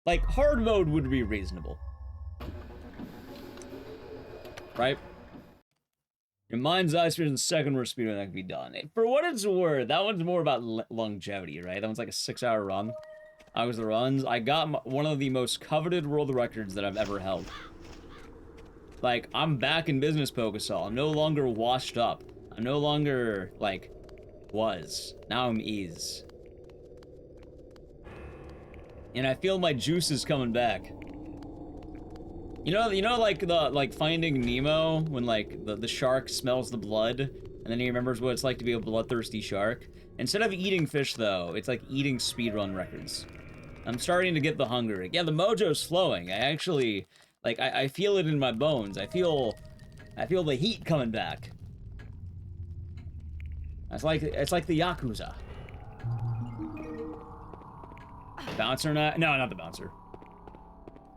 Like, hard mode would be reasonable. Right? Your mind's eye speed in second worst speed that can be done. For what it's worth, that one's more about longevity, right? That one's like a 6-hour run. I was the runs. I got one of the most coveted world records that I've ever held. Like, I'm back in business, Pokesol. I'm no longer washed up. I'm no longer, like, was. Now I'm is. And I feel my juices coming back. You know, like Finding Nemo, when, like, the shark smells the blood, and then he remembers what it's like to be a bloodthirsty shark? Instead of eating fish, though, it's like eating speedrun records. I'm starting to get the hunger. Yeah, the mojo's flowing. I actually, like, I feel it in my bones. I feel the heat coming back. It's like the Yakuza. Bouncer not? No, not the bouncer.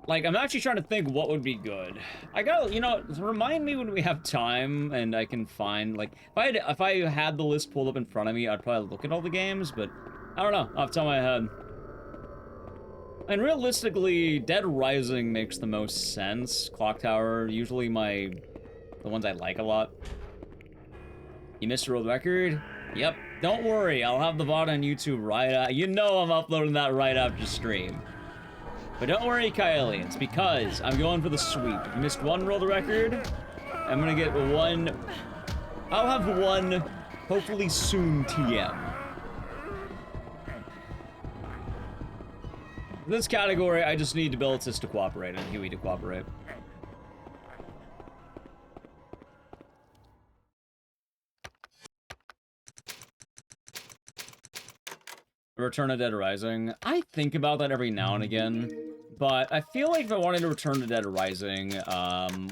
Like, I'm actually trying to think what would be good. I gotta, you know, remind me when we have time and I can find, like, if I had the list pulled up in front of me, I'd probably look at all the games, but I don't know, off the top of my head. And realistically, Dead Rising makes the most sense. Clock Tower, usually the ones I like a lot. You missed a world record? Yep. Don't worry, I'll have the VOD on YouTube right after. You know I'm uploading that right after stream. But don't worry, Kylie, it's because I'm going for the sweep. If you missed one world record, I'm gonna get one. I'll have one, hopefully soon, TM. In this category, I just need Debilitus to cooperate and Huey to cooperate. Return to Dead Rising. I think about that every now and again, but I feel like if I wanted to return to Dead Rising,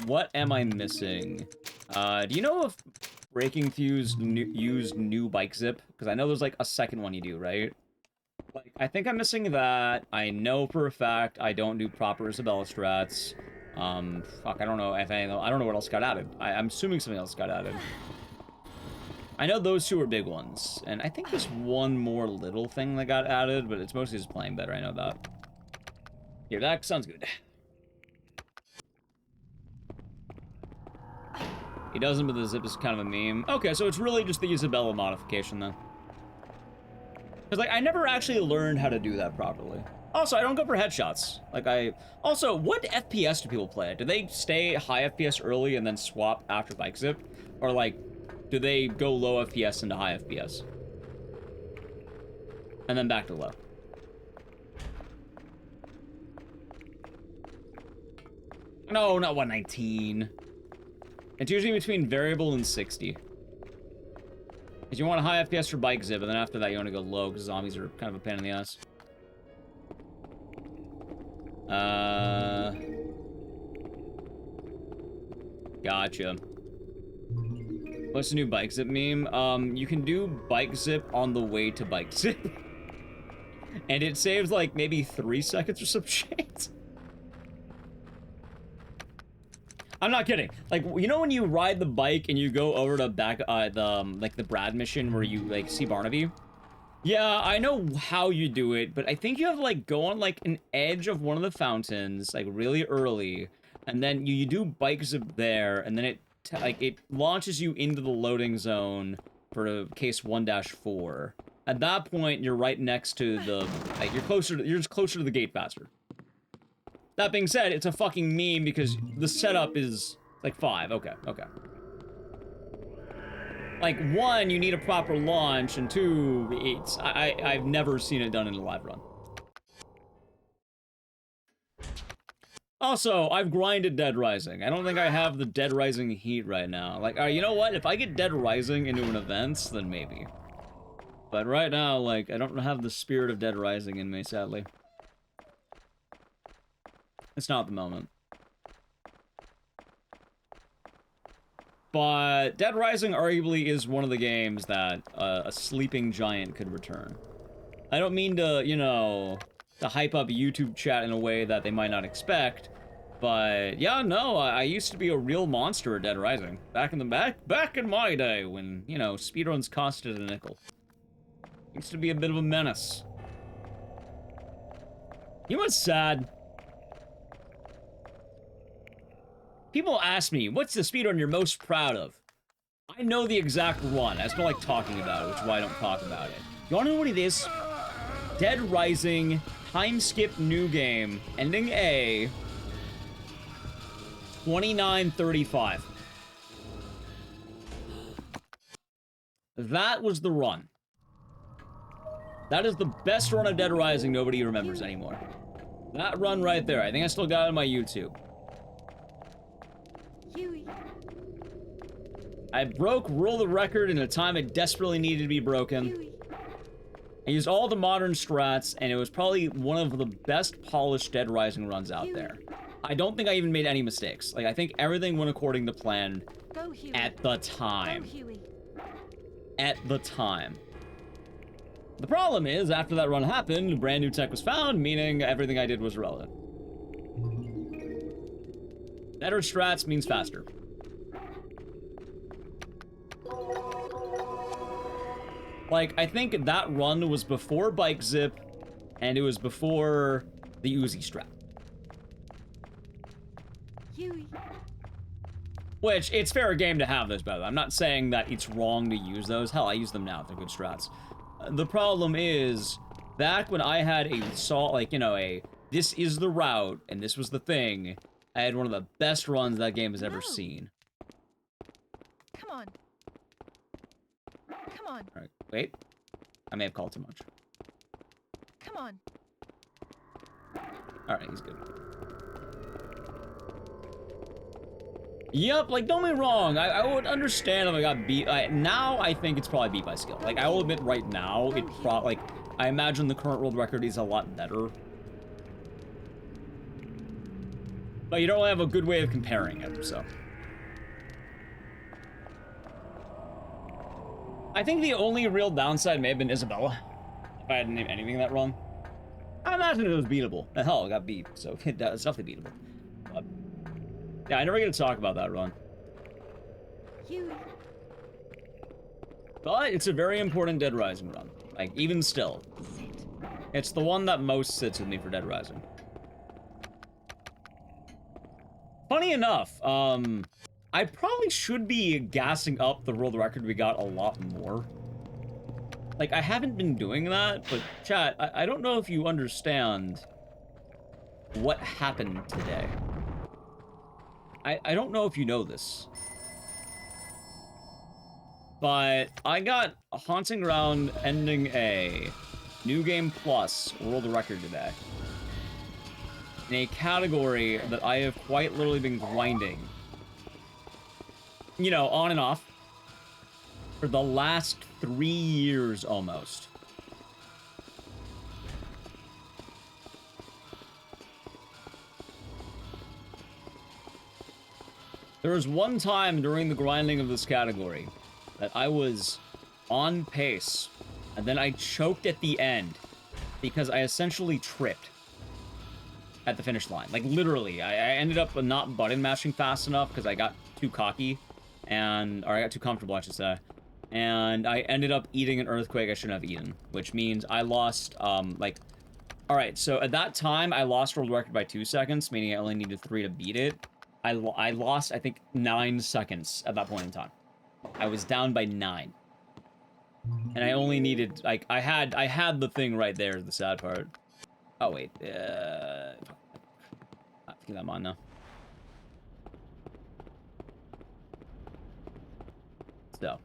what am I missing? Do you know if Breaking Fuse used new bike zip? Because I know there's like a second one you do, right? Like, I think I'm missing that. I know for a fact I don't do proper Isabella strats. Fuck, I don't know if I don't know what else got added. I'm assuming something else got added. I know those two are big ones, and I think there's one more little thing that got added, but it's mostly just playing better, I know that. Yeah, that sounds good. He doesn't, but the zip is kind of a meme. Okay, so it's really just the Isabella modification, then. Because, like, I never actually learned how to do that properly. Also, I don't go for headshots. Like, Also, what FPS do people play? Do they stay high FPS early and then swap after bike zip? Or, like, do they go low FPS into high FPS? And then back to low. No, not 119. It's usually between variable and 60. Because you want a high FPS for bike zip, and then after that you want to go low, because zombies are kind of a pain in the ass. Gotcha. What's the new bike zip meme? You can do bike zip on the way to bike zip. And it saves like maybe 3 seconds or some shit. I'm not kidding. Like, you know when you ride the bike and you go over to back, the Brad mission where you, like, see Barnaby? Yeah, I know how you do it, but I think you have to, like, go on, like, an edge of one of the fountains, like, really early, and then you do bike zip there, and then it launches you into the loading zone for case 1-4. At that point, you're right next to the, like, you're just closer to the gate faster. That being said, it's a fucking meme because the setup is, like, 5. Okay. Like, 1, you need a proper launch, and 2, I've never seen it done in a live run. Also, I've grinded Dead Rising. I don't think I have the Dead Rising heat right now. Like, you know what? If I get Dead Rising into an event, then maybe. But right now, like, I don't have the spirit of Dead Rising in me, sadly. It's not the moment. But Dead Rising arguably is one of the games that a sleeping giant could return. I don't mean to, you know, to hype up YouTube chat in a way that they might not expect, but yeah, no, I used to be a real monster at Dead Rising. Back in my day when, you know, speedruns costed a nickel. Used to be a bit of a menace. You know what's sad? People ask me, what's the speedrun you're most proud of? I know the exact one. I just don't like talking about it, which is why I don't talk about it. You wanna know what it is? Dead Rising, time skip new game, ending A, 29:35. That was the run. That is the best run of Dead Rising nobody remembers anymore. That run right there. I think I still got it on my YouTube. I broke world record in a time it desperately needed to be broken. I used all the modern strats, and it was probably one of the best polished Dead Rising runs out there. I don't think I even made any mistakes. Like, I think everything went according to plan at the time. At the time. The problem is, after that run happened, brand new tech was found, meaning everything I did was relevant. Better strats means faster. Like, I think that run was before Bike Zip, and it was before the Uzi strap. Which, it's fair game to have those, by the way. I'm not saying that it's wrong to use those. Hell, I use them now. They're good strats. The problem is, back when I had this is the route, and this was the thing, I had one of the best runs that game has ever seen. Come on. Come on. Alright, wait. I may have called too much. Come on. Alright, he's good. Yep, like, don't get me wrong, I would understand if I got beat. Now, I think it's probably beat by skill. Like, I will admit right now, I imagine the current world record is a lot better. But you don't really have a good way of comparing it, so. I think the only real downside may have been Isabella, if I hadn't named anything that wrong. I imagine it was beatable. Hell, it got beat, so it's definitely beatable. But, yeah, I never get to talk about that run. But it's a very important Dead Rising run. Like, even still. It's the one that most sits with me for Dead Rising. Funny enough, I probably should be gassing up the world record we got a lot more. Like, I haven't been doing that, but chat, I don't know if you understand what happened today. I don't know if you know this. But I got Haunting Ground Ending A, New Game Plus, World Record today. In a category that I have quite literally been grinding. You know, on and off. For the last 3 years, almost. There was one time during the grinding of this category that I was on pace, and then I choked at the end because I essentially tripped at the finish line. Like, literally, I ended up not button mashing fast enough because I got too cocky, or I got too comfortable, I should say, and I ended up eating an earthquake I shouldn't have eaten, which means I lost, alright, so at that time, I lost world record by 2 seconds, meaning I only needed 3 to beat it. I lost, I think, 9 seconds at that point in time. I was down by 9. And I only needed, like, I had the thing right there, the sad part. Oh, wait, I think I'm on now. So.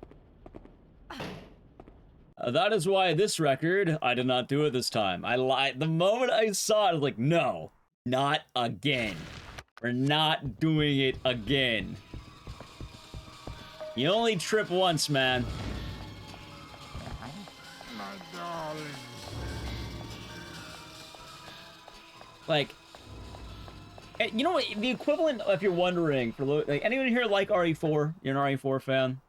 That is why this record, I did not do it this time. I lied. The moment I saw it, I was like, no, not again. We're not doing it again. You only trip once, man. My darling. Like, you know what? The equivalent, if you're wondering, for like anyone here like RE4? You're an RE4 fan?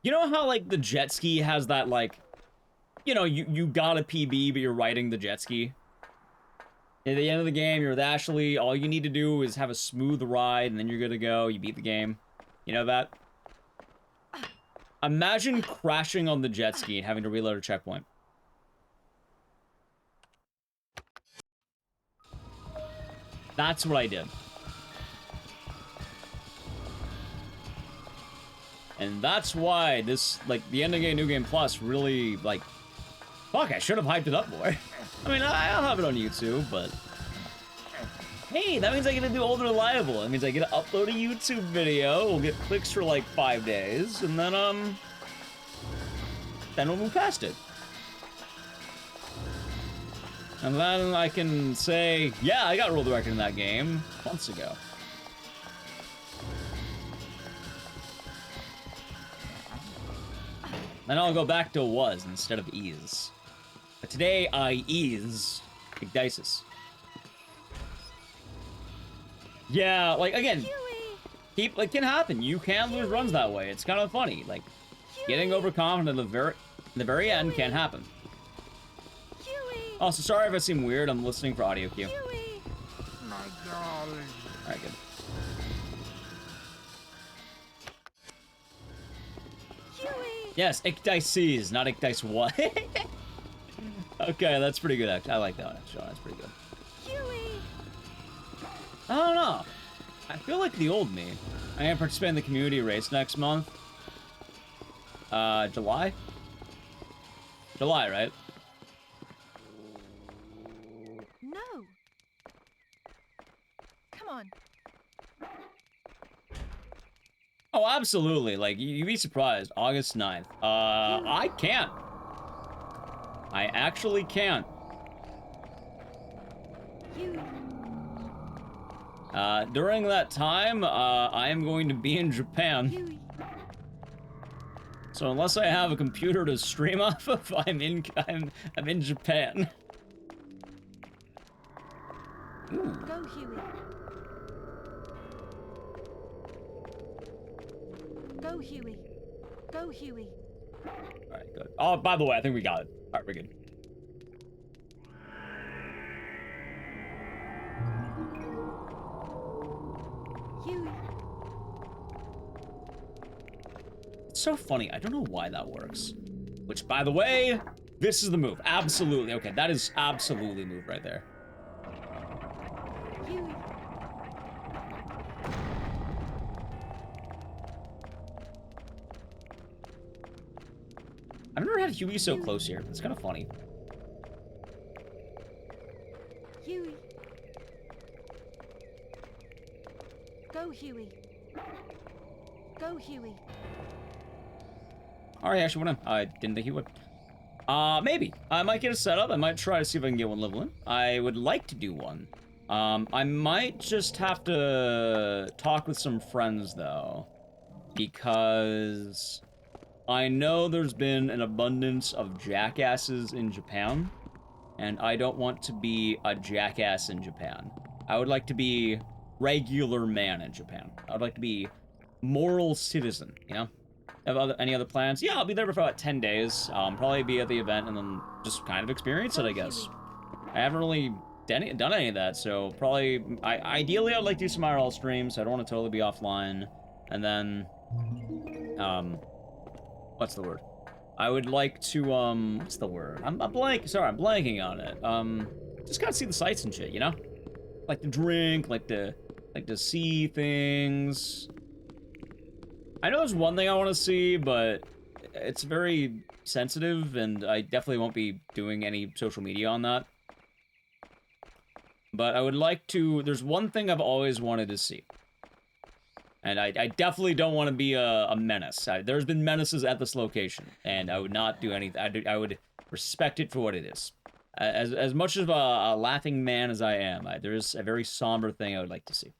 You know how like the jet ski has that like, you know, you got a PB, but you're riding the jet ski. At the end of the game, you're with Ashley. All you need to do is have a smooth ride, and then you're good to go. You beat the game. You know that? Imagine crashing on the jet ski and having to reload a checkpoint. That's what I did. And that's why this, like, the ending game New Game Plus really, like, fuck, I should have hyped it up more. I mean, I'll have it on YouTube, but... Hey, that means I get to do Old Reliable. That means I get to upload a YouTube video, we'll get clicks for, like, 5 days, and then we'll move past it. And then I can say, yeah, I got World Record in that game months ago. Then I'll go back to was instead of is. But today I is Igdices. Yeah, like again, it can happen. You can lose runs that way. It's kind of funny. Like getting overconfident at the very end can happen. Also, sorry if I seem weird. I'm listening for audio cue. My darling. All right, good. Yes, Igdices, not Igdice what? Okay, that's pretty good, actually. I like that one, actually. That's pretty good. I don't know. I feel like the old me. I am participating in the community race next month. July? July, right? No. Come on. Oh, absolutely. Like, you'd be surprised. August 9th. I can't. I actually can't. During that time, I am going to be in Japan. So unless I have a computer to stream off of, I'm in Japan. Ooh. Go, Huey. Go, Huey. Go, Huey. Alright, good. Oh, by the way, I think we got it. Alright, we're good. Huey. It's so funny. I don't know why that works. Which, by the way, this is the move. Absolutely. Okay, that is absolutely move right there. Huey. I've never had Huey so close here. It's kind of funny. Huey. Go, Huey. Go, Huey. Alright, actually went in. I didn't think he would. Maybe. I might get a setup. I might try to see if I can get one level in. I would like to do one. I might just have to talk with some friends, though. Because I know there's been an abundance of jackasses in Japan. And I don't want to be a jackass in Japan. I would like to be regular man in Japan. I would like to be moral citizen, you know? Have any other plans? Yeah, I'll be there for about 10 days. Probably be at the event and then just kind of experience it, I guess. I haven't really done any of that, so probably... ideally, I'd like to do some IRL streams, so I don't want to totally be offline. And then... what's the word? I would like to, what's the word? I'm blanking on it. Just gotta see the sights and shit, you know? Like to drink, like to see things. I know there's one thing I want to see, but it's very sensitive, and I definitely won't be doing any social media on that. But I would like to... There's one thing I've always wanted to see. And I definitely don't want to be a menace. There's been menaces at this location, and I would not do anything. I would respect it for what it is. As much of a laughing man as I am, there's a very somber thing I would like to see.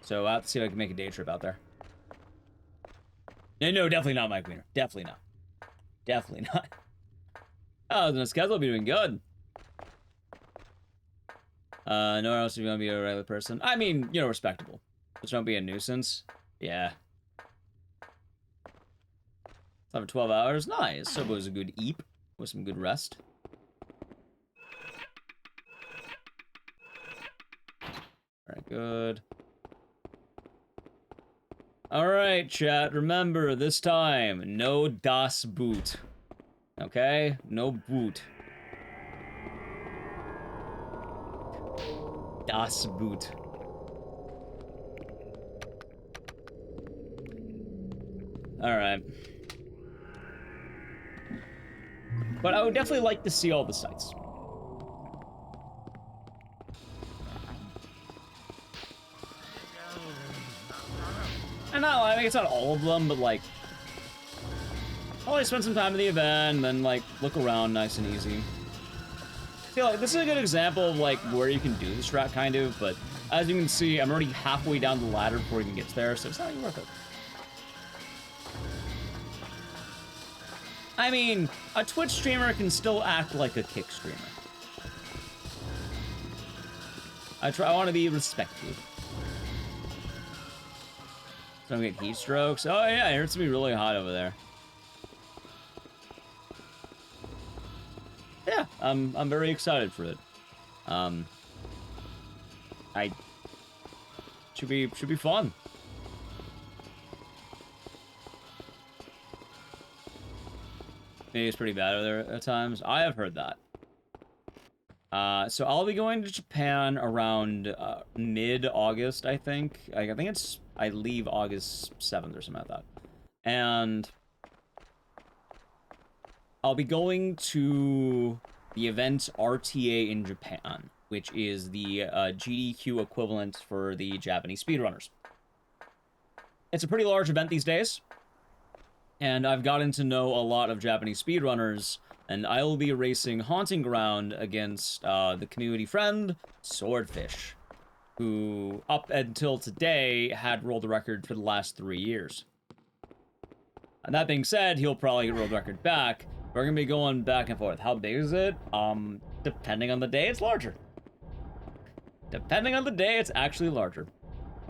So I'll have to see if I can make a day trip out there. No, definitely not Mike Wiener. Definitely not. Definitely not. Oh, the schedule will be doing good. Nowhere else if you want to be a regular person. I mean, you know, respectable. Just don't be a nuisance. Yeah. It's 12 hours. Nice. So it was a good eep with some good rest. Alright, good. Alright, chat, remember, this time, no Das Boot. Okay? No boot. Das Boot. Alright. But I would definitely like to see all the sites. And not, I mean, it's not all of them, but like, probably spend some time at the event, and then like, look around nice and easy. I feel like this is a good example of like, where you can do the strat, kind of, but as you can see, I'm already halfway down the ladder before you even get there, so it's not even worth it. I mean, a Twitch streamer can still act like a Kick streamer. I want to be respectful. Don't get heat strokes. Oh yeah, it hurts to be really hot over there. Yeah, I'm very excited for it. I should be fun. Maybe it's pretty bad over there at times. I have heard that. So I'll be going to Japan around mid-August, I think. I think it's, I leave August 7th or something like that. And I'll be going to the event RTA in Japan, which is the GDQ equivalent for the Japanese speedrunners. It's a pretty large event these days, and I've gotten to know a lot of Japanese speedrunners, and I will be racing Haunting Ground against the community friend, Swordfish, who, up until today, had rolled the record for the last 3 years. And that being said, he'll probably roll the record back. We're gonna be going back and forth. How big is it? Depending on the day, it's larger. Depending on the day, it's actually larger.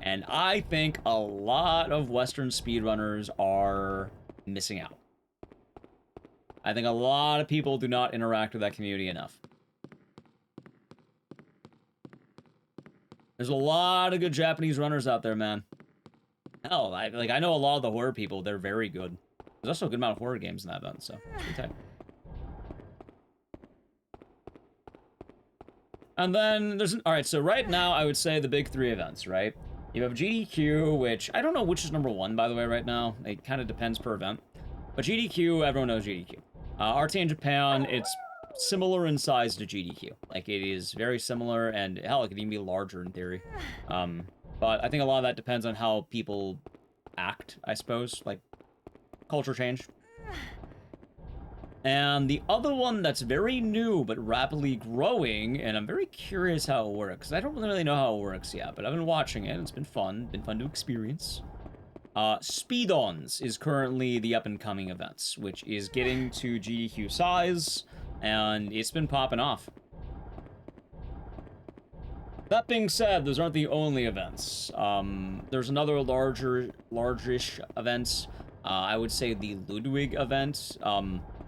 And I think a lot of Western speedrunners are missing out. I think a lot of people do not interact with that community enough. There's a lot of good Japanese runners out there, man. Hell, I know a lot of the horror people, they're very good. There's also a good amount of horror games in that event, so it's pretty tight. And then there's alright, so right now I would say the big 3 events, right? You have GDQ, which I don't know which is number 1, by the way, right now. It kind of depends per event. But GDQ, everyone knows GDQ. RT in Japan, it's similar in size to GDQ. Like, it is very similar, and hell, it could even be larger in theory. But I think a lot of that depends on how people act, I suppose. Like, culture change. And the other one that's very new, but rapidly growing, and I'm very curious how it works. I don't really know how it works yet, but I've been watching it. It's been fun to experience. Speed-ons is currently the up-and-coming events, which is getting to GDQ size, and it's been popping off. That being said, those aren't the only events. There's another large-ish event. I would say the Ludwig event,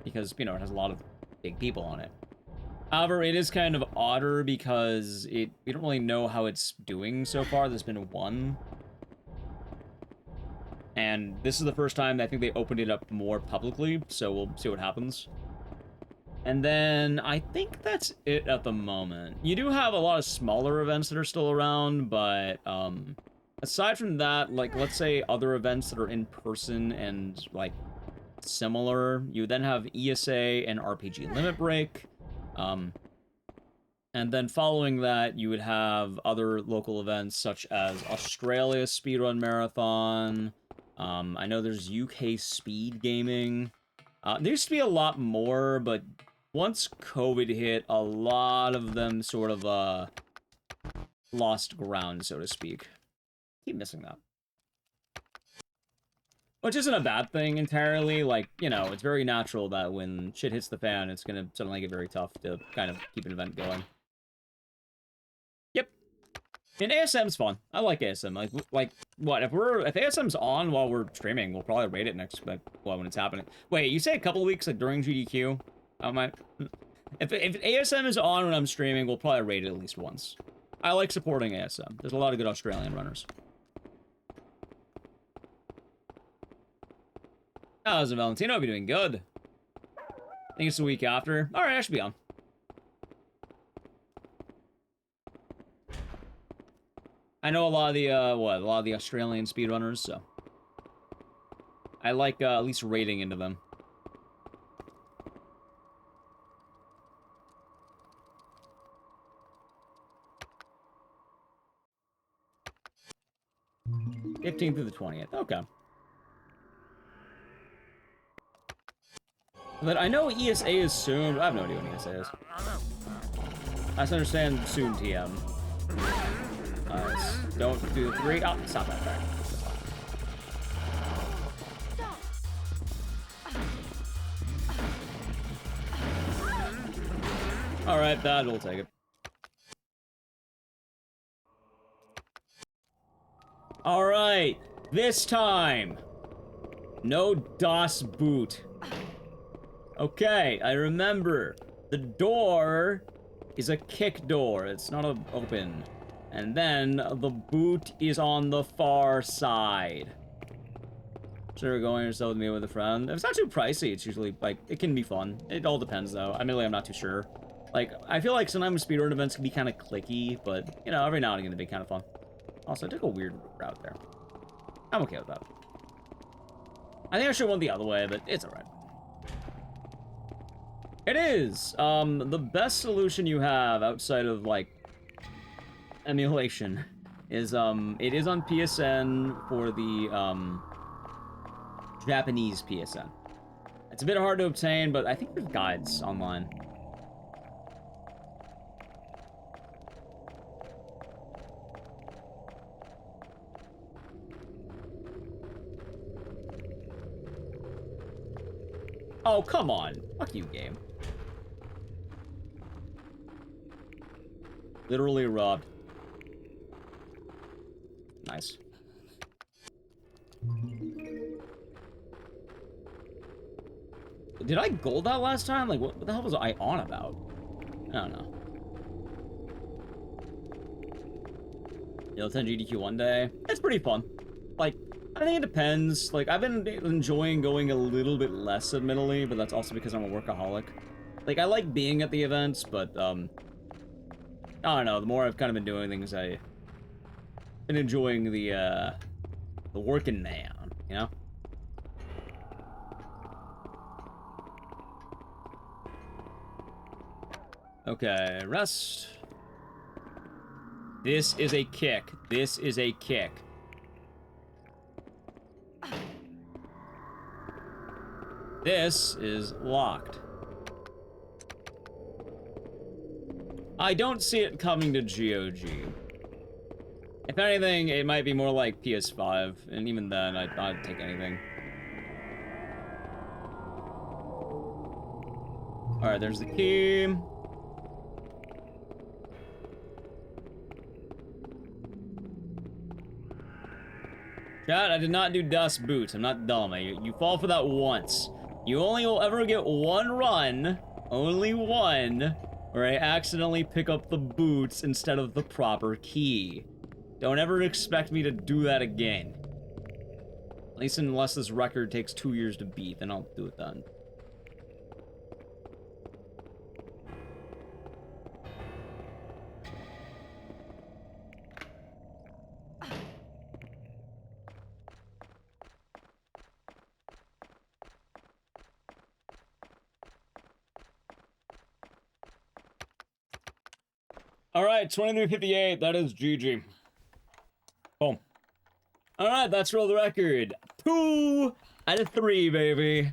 because, you know, it has a lot of big people on it. However, it is kind of odder because we don't really know how it's doing so far. There's been one. And this is the first time I think they opened it up more publicly, so we'll see what happens. And then I think that's it at the moment. You do have a lot of smaller events that are still around, but aside from that, like, let's say other events that are in person and, like, similar, you then have ESA and RPG Limit Break. And then following that, you would have other local events such as Australia Speedrun Marathon. I know there's UK Speed Gaming. There used to be a lot more, but once COVID hit, a lot of them sort of lost ground, so to speak. Keep missing that. Which isn't a bad thing entirely. Like, you know, it's very natural that when shit hits the fan, it's gonna suddenly get very tough to kind of keep an event going. Yep. And ASM's fun. I like ASM. Like what? If ASM's on while we're streaming, we'll probably rate it next, like, well, when it's happening. Wait, you say a couple of weeks, like, during GDQ? If ASM is on when I'm streaming, we'll probably rate it at least once. I like supporting ASM. There's a lot of good Australian runners. How's it, Valentino? I'll be doing good. I think it's the week after. Alright, I should be on. I know a lot of the, a lot of the Australian speedrunners, so. I like, at least rating into them. '15th through the 20th, okay. But I know ESA is soon. I have no idea when ESA is. I just understand soon TM. Don't do the 3. Oh, stop that back. Alright, that'll take it. Alright, this time. No DOS boot. Okay, I remember. The door is a kick door. It's not open. And then the boot is on the far side. Sure, going yourself with me with a friend. If it's not too pricey, it's usually, like, it can be fun. It all depends, though. Admittedly, I'm not too sure. Like, I feel like sometimes speedrun events can be kind of clicky, but, you know, every now and again, it'd be kind of fun. Also, I took a weird route there. I'm okay with that. I think I should have went the other way, but it's alright. It is! The best solution you have outside of, like, emulation is, it is on PSN for the, Japanese PSN. It's a bit hard to obtain, but I think there's guides online. Oh, come on. Fuck you, game. Literally robbed. Nice. Did I gold that last time? Like, what the hell was I on about? I don't know. You'll attend GDQ one day. It's pretty fun. Like, I think it depends. Like, I've been enjoying going a little bit less, admittedly, but that's also because I'm a workaholic. Like, I like being at the events, but, I don't know. The more I've kind of been doing things, I've been enjoying the working man, you know? Okay, rest. This is a kick. This is a kick. This is locked. I don't see it coming to GOG. If anything, it might be more like PS5, and even then, I'd take anything. Alright, there's the key. Chat, I did not do dust boots. I'm not dumb. You fall for that once. You only will ever get one run, only one, where I accidentally pick up the boots instead of the proper key. Don't ever expect me to do that again. At least unless this record takes 2 years to beat, then I'll do it then. Alright, 23:58, that is GG. Boom. Alright, that's roll the record. 2 out of 3, baby.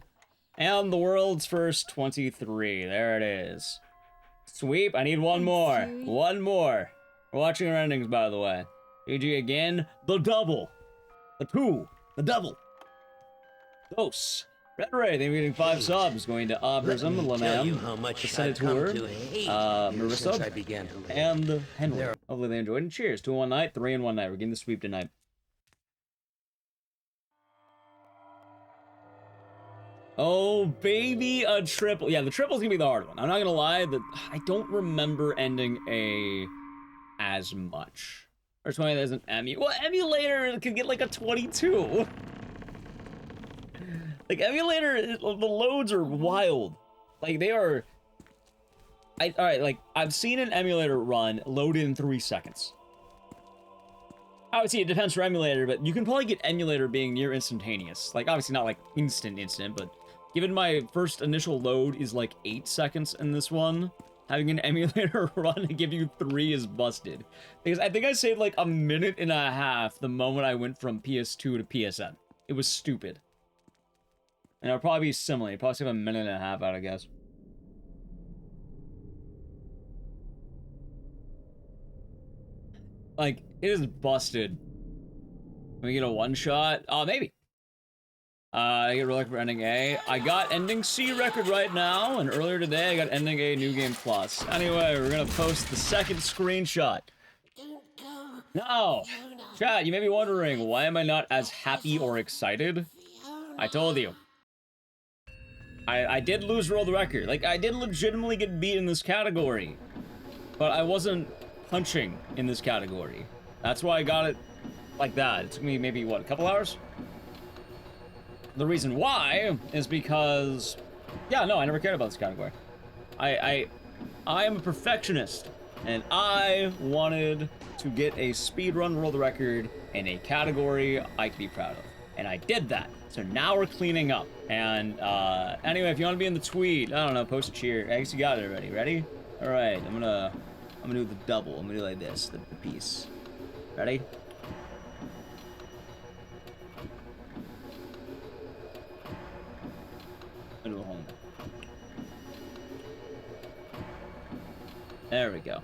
And the world's first 23. There it is. Sweep, I need one more. One more. We're watching our endings, by the way. GG again, the double. The 2, the double. Dose. Red Ray, thank you for getting 5 subs. Going to Abrism, Lanam, how much the Senator, Marissa, and Henry. Hopefully they enjoyed, and cheers. 2 in 1 night, 3 in 1 night. We're getting the sweep tonight. Oh, baby, a triple. Yeah, the triple's gonna be the hard one. I'm not gonna lie, I don't remember ending A as much. Or 20 as an emu. Well, emulator could get like a 22. Like, emulator, the loads are wild. Like, they are... Alright, like, I've seen an emulator run load in 3 seconds. Obviously, it depends for emulator, but you can probably get emulator being near instantaneous. Like, obviously not, like, instant, but given my first initial load is, like, 8 seconds in this one, having an emulator run and give you 3 is busted. Because I think I saved, like, a minute and a half the moment I went from PS2 to PSN. It was stupid. And it'll probably be similar. You'll probably save a minute and a half out, I guess. Like, it is busted. Can we get a one-shot? Maybe. I get record for ending A. I got ending C record right now, and earlier today I got ending A New Game Plus. Anyway, we're gonna post the second screenshot. No! Chat, you may be wondering, why am I not as happy or excited? I told you. I did lose world record. Like, I did legitimately get beat in this category. But I wasn't punching in this category. That's why I got it like that. It took me maybe, what, a couple hours? The reason why is because... Yeah, no, I never cared about this category. I am a perfectionist. And I wanted to get a speedrun world record in a category I could be proud of. And I did that. So now we're cleaning up. And anyway, if you want to be in the tweet, I don't know, post a cheer. I guess you got it already. Ready? All right, I'm gonna do the double. I'm gonna do like this, the piece. Ready? I'm gonna do a home. There we go.